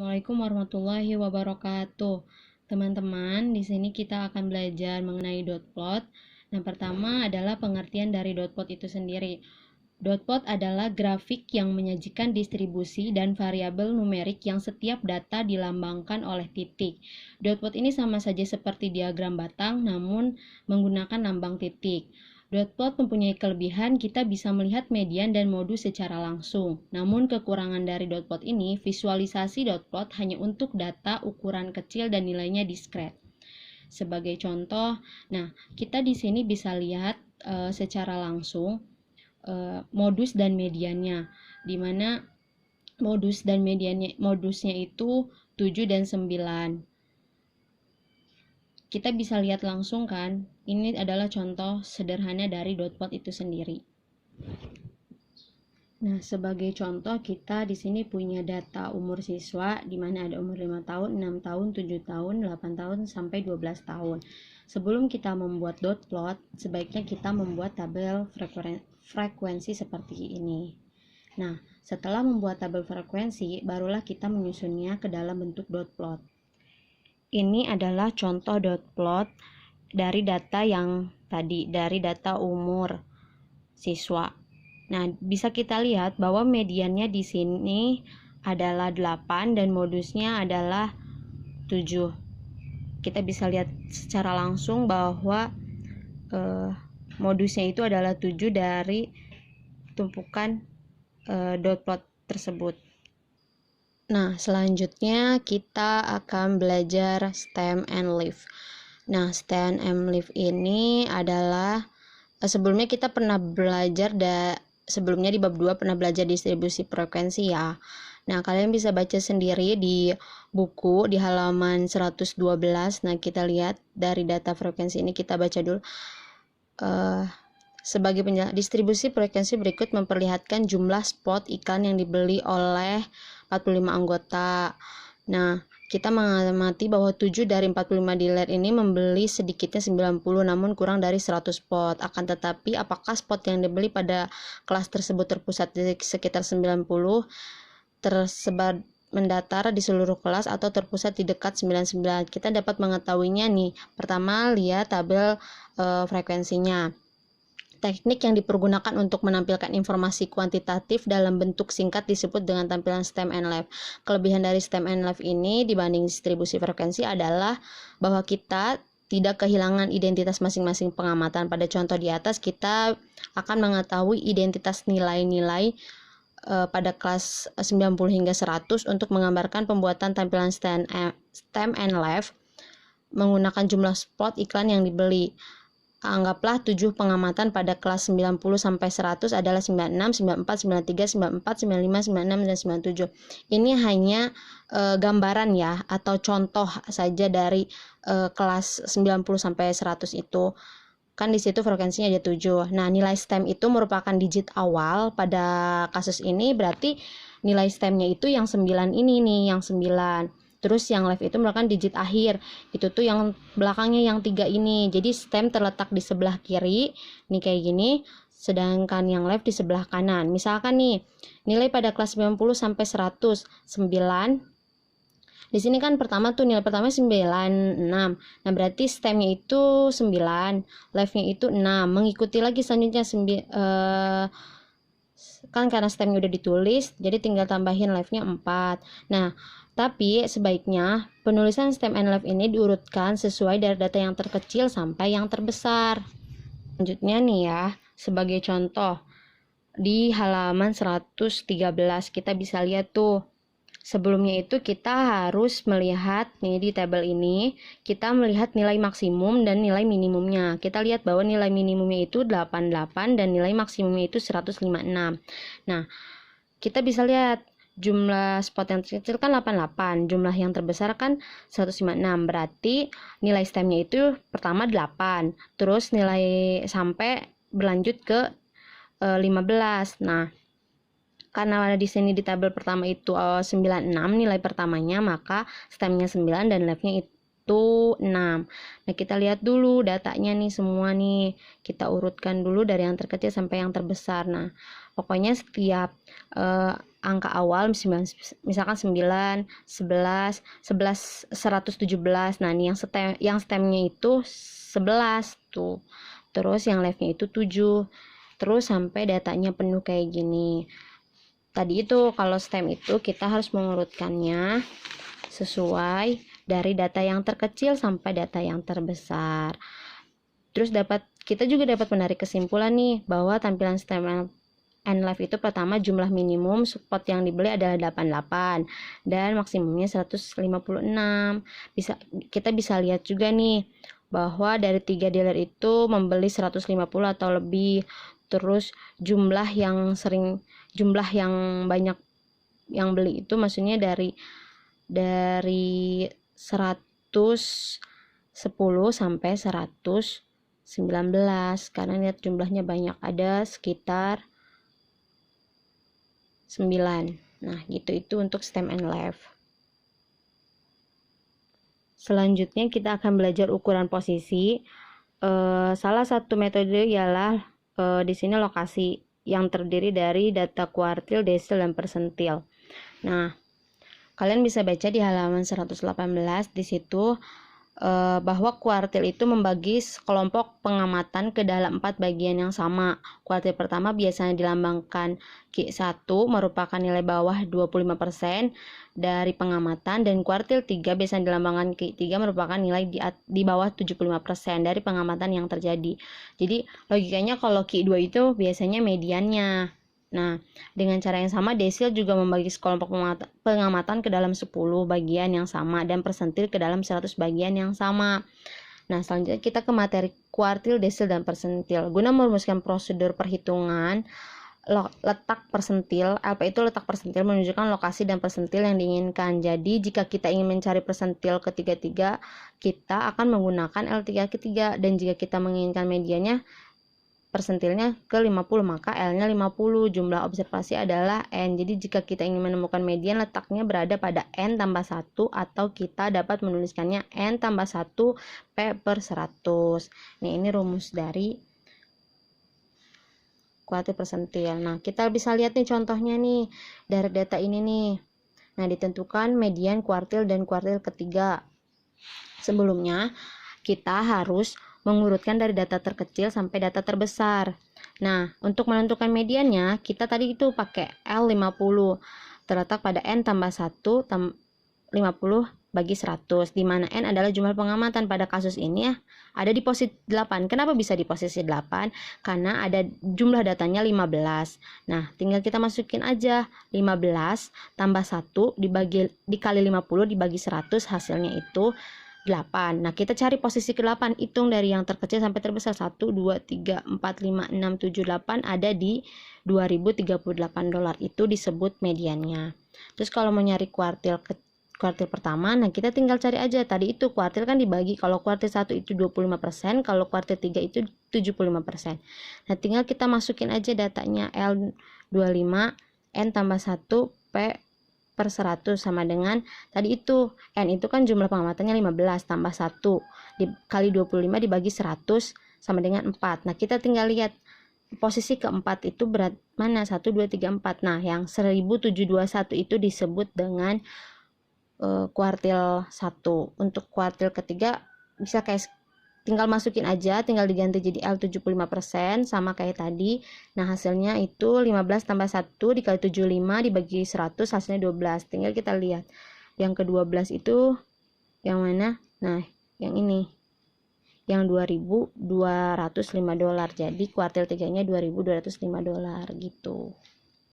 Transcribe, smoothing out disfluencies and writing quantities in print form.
Assalamualaikum warahmatullahi wabarakatuh. Teman-teman, di sini kita akan belajar mengenai dot plot. Yang pertama adalah pengertian dari dot plot itu sendiri. Dot plot adalah grafik yang menyajikan distribusi dan variabel numerik yang setiap data dilambangkan oleh titik. Dot plot ini sama saja seperti diagram batang, namun menggunakan lambang titik. Dot plot mempunyai kelebihan kita bisa melihat median dan modus secara langsung. Namun kekurangan dari dot plot ini, visualisasi dot plot hanya untuk data ukuran kecil dan nilainya diskret. Sebagai contoh, nah kita di sini bisa lihat secara langsung modus dan mediannya, di mana modusnya itu 7 dan 9. Kita bisa lihat langsung kan, ini adalah contoh sederhana dari dot plot itu sendiri. Nah, sebagai contoh kita di sini punya data umur siswa di mana ada umur 5 tahun, 6 tahun, 7 tahun, 8 tahun sampai 12 tahun. Sebelum kita membuat dot plot, sebaiknya kita membuat tabel frekuensi seperti ini. Nah, setelah membuat tabel frekuensi, barulah kita menyusunnya ke dalam bentuk dot plot. Ini adalah contoh dot plot dari data yang tadi, dari data umur siswa. Nah, bisa kita lihat bahwa mediannya di sini adalah 8 dan modusnya adalah 7. Kita bisa lihat secara langsung bahwa modusnya itu adalah 7 dari tumpukan dot plot tersebut. Nah, selanjutnya kita akan belajar stem and leaf. Nah, stem and leaf ini adalah sebelumnya kita pernah belajar sebelumnya di bab 2 pernah belajar distribusi frekuensi ya. Nah, kalian bisa baca sendiri di buku di halaman 112. Nah, kita lihat dari data frekuensi ini, kita baca dulu. Sebagai penjelasan, distribusi frekuensi berikut memperlihatkan jumlah spot iklan yang dibeli oleh 45 anggota. Nah, kita mengamati bahwa 7 dari 45 dealer ini membeli sedikitnya 90, namun kurang dari 100 spot. Akan tetapi, apakah spot yang dibeli pada kelas tersebut terpusat di sekitar 90, tersebar mendatar di seluruh kelas, atau terpusat di dekat 99? Kita dapat mengetahuinya nih. Pertama, lihat tabel frekuensinya. Teknik yang dipergunakan untuk menampilkan informasi kuantitatif dalam bentuk singkat disebut dengan tampilan stem and leaf. Kelebihan dari stem and leaf ini dibanding distribusi frekuensi adalah bahwa kita tidak kehilangan identitas masing-masing pengamatan. Pada contoh di atas, kita akan mengetahui identitas nilai-nilai pada kelas 90 hingga 100 untuk menggambarkan pembuatan tampilan stem and leaf menggunakan jumlah spot iklan yang dibeli. Anggaplah 7 pengamatan pada kelas 90 sampai 100 adalah 96, 94, 93, 94, 95, 96 dan 97. Ini hanya gambaran ya, atau contoh saja dari kelas 90 sampai 100 itu. Kan di situ frekuensinya ada 7. Nah, nilai stem itu merupakan digit awal pada kasus ini, berarti nilai stemnya itu yang 9 ini nih, yang 9. Terus yang left itu merupakan digit akhir. Itu tuh yang belakangnya yang 3 ini. Jadi stem terletak di sebelah kiri, nih kayak gini. Sedangkan yang left di sebelah kanan. Misalkan nih, nilai pada kelas 90 sampai 100, 9. Di sini kan pertama tuh nilai pertama 96. Nah, berarti stemnya itu 9, leftnya itu 6. Mengikuti lagi selanjutnya kan karena stemnya udah ditulis, jadi tinggal tambahin leftnya 4. Nah, tapi sebaiknya penulisan stem and leaf ini diurutkan sesuai dari data yang terkecil sampai yang terbesar. Selanjutnya nih ya, sebagai contoh di halaman 113 kita bisa lihat tuh. Sebelumnya itu kita harus melihat nih di tabel ini, kita melihat nilai maksimum dan nilai minimumnya. Kita lihat bahwa nilai minimumnya itu 88 dan nilai maksimumnya itu 156. Nah, kita bisa lihat jumlah spot yang terkecil kan 88, jumlah yang terbesar kan 156. Berarti nilai stemnya itu pertama 8, terus nilai sampai berlanjut ke 15. Nah, karena di sini di tabel pertama itu 96 nilai pertamanya, maka stemnya 9 dan leftnya Nah, kita lihat dulu datanya nih semua nih. Kita urutkan dulu dari yang terkecil sampai yang terbesar. Nah, pokoknya setiap angka awal misalkan 9, 11, 11, 117. Nah, ini yang stemnya itu 11 tuh. Terus yang left-nya itu 7. Terus sampai datanya penuh kayak gini. Tadi itu kalau stem itu kita harus mengurutkannya sesuai dari data yang terkecil sampai data yang terbesar. Terus kita juga dapat menarik kesimpulan nih bahwa tampilan stem and left itu pertama jumlah minimum spot yang dibeli adalah 88 dan maksimumnya 156. Kita bisa lihat juga nih bahwa dari 3 dealer itu membeli 150 atau lebih. Terus jumlah yang banyak yang beli itu maksudnya dari 110 sampai 119, karena lihat jumlahnya banyak, ada sekitar 9. Nah, itu untuk stem and left. Selanjutnya kita akan belajar ukuran posisi. Salah satu metode ialah di sini lokasi yang terdiri dari data kuartil, desil, dan persentil. Nah, kalian bisa baca di halaman 118 di situ bahwa kuartil itu membagi kelompok pengamatan ke dalam 4 bagian yang sama. Kuartil pertama biasanya dilambangkan Q1 merupakan nilai bawah 25% dari pengamatan, dan kuartil 3 biasanya dilambangkan Q3 merupakan nilai di bawah 75% dari pengamatan yang terjadi. Jadi logikanya kalau Q2 itu biasanya mediannya. Nah, dengan cara yang sama, desil juga membagi kelompok pengamatan ke dalam 10 bagian yang sama dan persentil ke dalam 100 bagian yang sama. Nah, selanjutnya kita ke materi kuartil, desil, dan persentil. Guna merumuskan prosedur perhitungan letak persentil, LP itu letak persentil menunjukkan lokasi dan persentil yang diinginkan. Jadi, jika kita ingin mencari persentil ke-3, kita akan menggunakan L3 dan jika kita menginginkan mediannya persentilnya ke 50, maka L-nya 50. Jumlah observasi adalah N. Jadi jika kita ingin menemukan median, letaknya berada pada N tambah 1, atau kita dapat menuliskannya N tambah 1 P per 100. Ini rumus dari kuartil persentil. Nah, kita bisa lihat nih contohnya nih dari data ini nih. Nah, ditentukan median kuartil dan kuartil ketiga. Sebelumnya, kita harus mengurutkan dari data terkecil sampai data terbesar. Nah, untuk menentukan mediannya, kita tadi itu pakai L50, terletak pada N tambah 1, 50 bagi 100, di mana N adalah jumlah pengamatan. Pada kasus ini ya, ada di posisi 8. Kenapa bisa di posisi 8? Karena ada jumlah datanya 15. Nah, tinggal kita masukin aja 15 tambah 1 dikali 50 dibagi 100, hasilnya itu 8. Nah, kita cari posisi ke-8, hitung dari yang terkecil sampai terbesar. 1, 2, 3, 4, 5, 6, 7, 8 ada di $2.038. Itu disebut mediannya. Terus kalau mau nyari kuartil pertama, nah kita tinggal cari aja. Tadi itu kuartil kan dibagi, kalau kuartil 1 itu 25%, kalau kuartil 3 itu 75%. Nah, tinggal kita masukin aja datanya L25, N tambah 1, P per 100 sama dengan tadi itu N itu kan jumlah pengamatannya 15 tambah 1 dikali 25 dibagi 100 sama dengan 4. Nah, kita tinggal lihat posisi keempat itu berat mana, 1, 2, 3, 4. Nah, yang 1721 itu disebut dengan kuartil 1. Untuk kuartil ketiga bisa kayak tinggal masukin aja, tinggal diganti jadi L75% sama kayak tadi. Nah, hasilnya itu 15 tambah 1 dikali 75 dibagi 100, hasilnya 12. Tinggal kita lihat yang ke-12 itu yang mana. Nah, yang ini yang $2.205. Jadi kuartil 3 nya $2.205 gitu.